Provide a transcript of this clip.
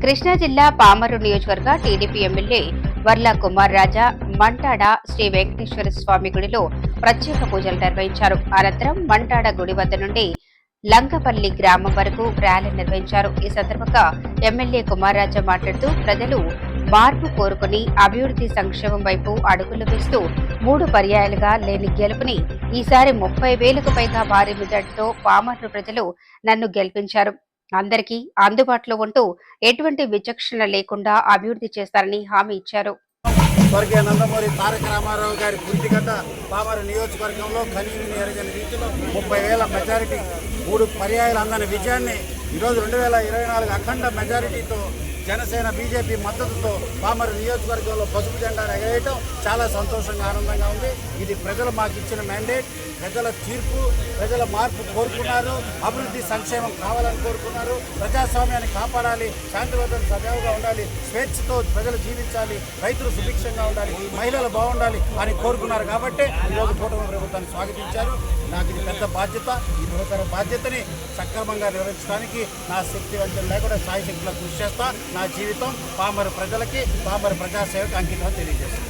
కృష్ణా జిల్లా పామరు నియోజకవర్గ TDP MLA Varla Kumar రాజా మంటాడ శ్రీ వెంకటేశ్వర స్వామి గుడిలో ప్రత్యేక పూజలు నిర్వహించారు. అనంతరం మంటాడ గుడి వద్ద నుండి లంకపల్లి గ్రామం వరకు ర్యాలీ నిర్వహించారు. ఈ సందర్భంగా ఎమ్మెల్యే కుమార్ రాజా మాట్లాడుతూ ప్రజలు మార్పు కోరుకుని అభివృద్ధి సంక్షేమం వైపు అడుగులు వేస్తూ 3 పర్యాయాలుగా లేని గెలుపుని ఈసారి 30,000కు పైగా భారీ మెజార్టీతో పామర్రు ప్రజలు నన్ను గెలిపించారు. అందరికీ అందుబాటులో ఉంటూ ఎటువంటి విచక్షణ లేకుండా అభివృద్ధి చేస్తారని హామీ ఇచ్చారు. స్వర్గీయ నందమూరి తారక రామారావు గారి పురిటిగడ్డ పామరు నియోజకవర్గంలో కనీవిని ఎరగని రీతిలో 30,000 మెజారిటీ 3 పర్యాయాలు అందని విజయాన్ని ఈరోజు 2024 అఖండ మెజారిటీతో జనసేన బీజేపీ మద్దతుతో పామరు నియోజకవర్గంలో పసుపు జెండా ఎగరేయటం చాలా సంతోషంగా ఆనందంగా ఉంది. ఇది ప్రజలు మాకు ఇచ్చిన మ్యాండేట్, ప్రజల తీర్పు, ప్రజల మార్పు కోరుకున్నారు, అభివృద్ధి సంక్షేమం కావాలని కోరుకున్నారు, ప్రజాస్వామ్యాన్ని కాపాడాలి, శాంతివంతం సజావుగా ఉండాలి, స్వేచ్ఛతో ప్రజలు జీవించాలి, రైతులు సుభిక్షంగా ఉండాలి, మహిళలు బాగుండాలి అని కోరుకున్నారు. కాబట్టి ఈరోజు కూటమి ప్రభుత్వాన్ని స్వాగతించారు. నాకు ఇది పెద్ద బాధ్యత. ఈ బృహత్తర బాధ్యతని సక్రమంగా నిర్వహించడానికి నా శక్తి వంచన లేకుండా సాయశక్తిలో కృషి చేస్తా. నా జీవితం పామరు ప్రజలకి, పామరు ప్రజాసేవకి అంకితం తెలియజేస్తాను.